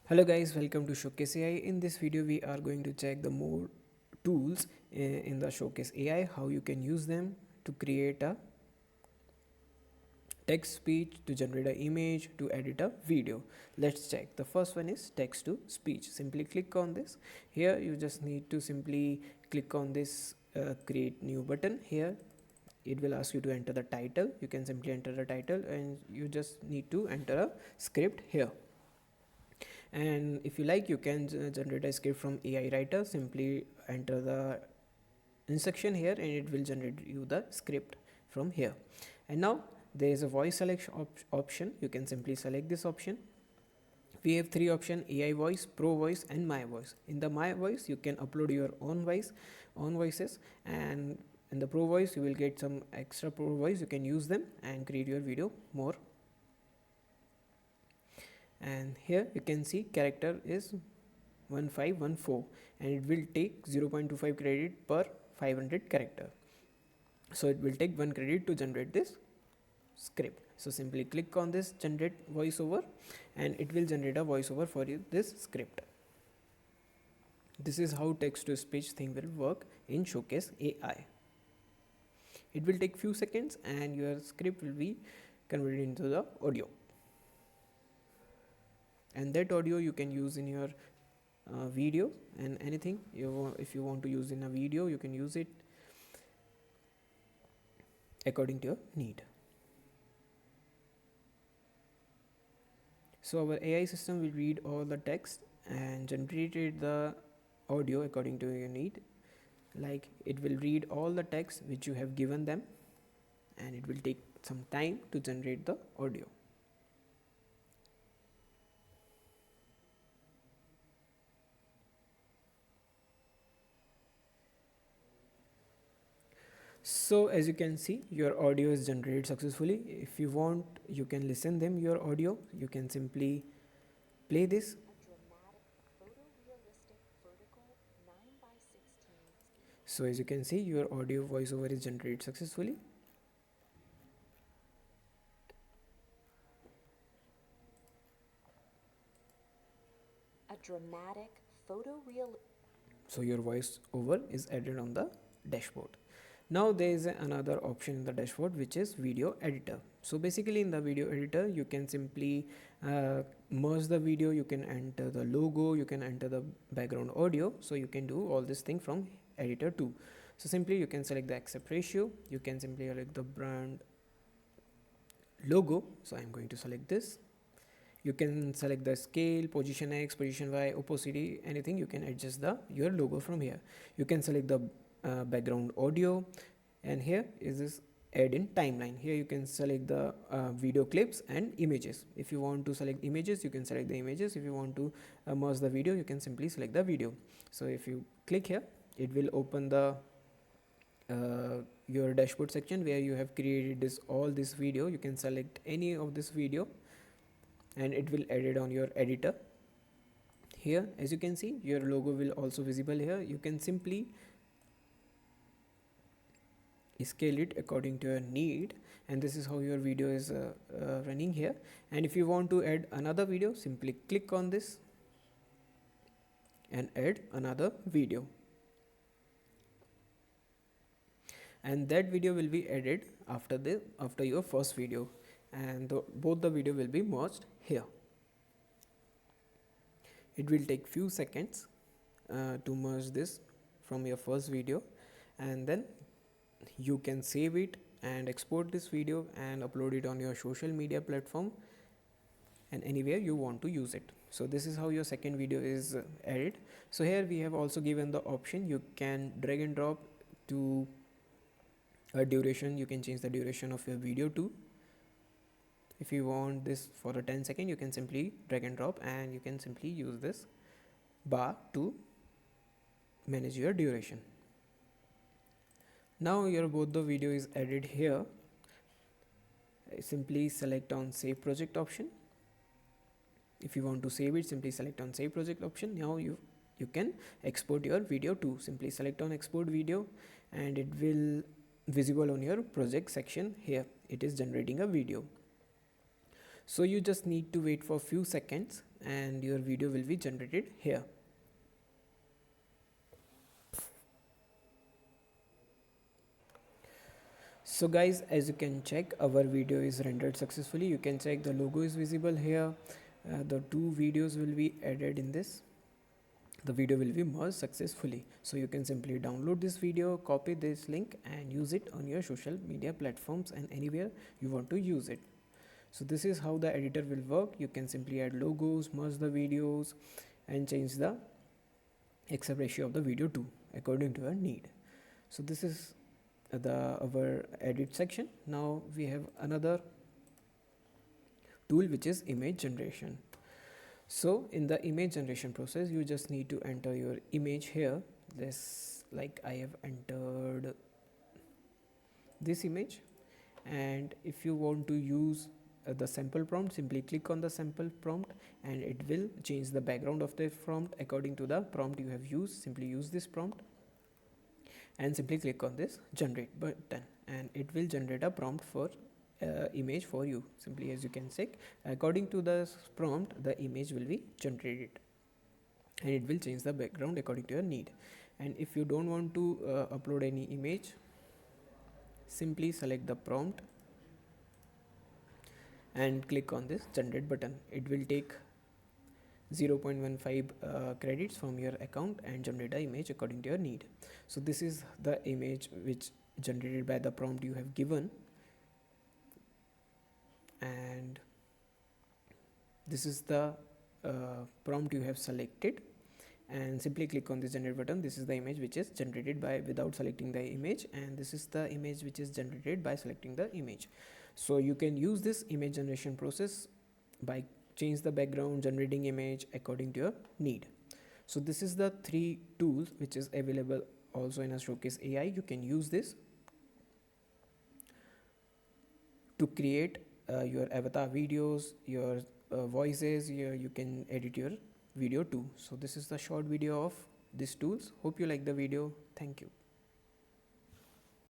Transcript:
Hello guys, welcome to ShowcaseAI. In this video, we are going to check the more tools in the Showcase AI, how you can use them to create a text speech, to generate an image, to edit a video. Let's check. The first one is text to speech. Simply click on this. Here you just need to simply click on this create new button. Here it will ask you to enter the title. You can simply enter the title and you just need to enter a script here. And if you like, you can generate a script from AI writer. Simply enter the instruction here and it will generate you the script from here. And now there is a voice selection option. You can simply select this option. We have three options: AI voice, pro voice and my voice. In the my voice you can upload your own voices, and in the pro voice you will get some extra pro voice. You can use them and create your video more. And here you can see character is 1514 and it will take 0.25 credit per 500 character. So it will take 1 credit to generate this script. So simply click on this generate voiceover and it will generate a voiceover for you this script. This is how text to speech thing will work in Showcase AI. It will take few seconds and your script will be converted into the audio, and that audio you can use in your video and anything if you want to use in a video, you can use it according to your need. So our AI system will read all the text and generate the audio according to your need. Like it will read all the text which you have given them and it will take some time to generate the audio. So as you can see, your audio is generated successfully. If you want, you can listen them your audio. You can simply play this. So as you can see, your audio voiceover is generated successfully. A dramatic photoreal. So your voiceover is added on the dashboard. Now there is another option in the dashboard which is video editor. So basically in the video editor you can simply merge the video, you can enter the logo, you can enter the background audio. So you can do all this thing from editor too. So simply you can select the accept ratio, you can simply select the brand logo. So I'm going to select this. You can select the scale, position X, position Y, opacity, anything. You can adjust the your logo from here. You can select the background audio, and here is this add in timeline. Here you can select the video clips and images. If you want to select images, you can select the images. If you want to merge the video, you can simply select the video. So if you click here, it will open the your dashboard section where you have created this video. You can select any of this video and it will edit on your editor. Here as you can see, your logo will also visible here. You can simply scale it according to your need, and this is how your video is running here. And if you want to add another video, simply click on this and add another video, and that video will be added after your first video, and both the video will be merged here. It will take few seconds to merge this from your first video, and then you can save it and export this video and upload it on your social media platform and anywhere you want to use it. So this is how your second video is added. So here we have also given the option, you can drag and drop to a duration. You can change the duration of your video too. If you want this for a 10 second, you can simply drag and drop and you can simply use this bar to manage your duration. Now your both the video is added here. Simply select on save project option. If you want to save it, simply select on save project option. Now you can export your video too. Simply select on export video and it will visible on your project section. Here it is generating a video. So you just need to wait for a few seconds and your video will be generated here. So guys, as you can check, our video is rendered successfully. You can check the logo is visible here. The two videos will be added in this. The video will be merged successfully. So you can simply download this video, copy this link and use it on your social media platforms and anywhere you want to use it. So this is how the editor will work. You can simply add logos, merge the videos and change the aspect ratio of the video too according to your need. So this is our edit section. Now we have another tool which is image generation. So in the image generation process, you just need to enter your image here. This, like I have entered this image, and if you want to use the sample prompt, simply click on the sample prompt and it will change the background of the prompt according to the prompt you have used. Simply use this prompt and simply click on this generate button and it will generate a prompt for image for you. Simply, as you can see, according to the prompt the image will be generated and it will change the background according to your need. And if you don't want to upload any image, simply select the prompt and click on this generate button. It will take 0.15 credits from your account and generate the image according to your need. So this is the image which generated by the prompt you have given, and this is the prompt you have selected, and simply click on the generate button. This is the image which is generated by without selecting the image, and this is the image which is generated by selecting the image. So you can use this image generation process by change the background, generating image according to your need. So this is the 3 tools which is available also in a Showcase AI. You can use this to create your avatar videos, your voices. You can edit your video too. So this is the short video of these tools. Hope you like the video. Thank you.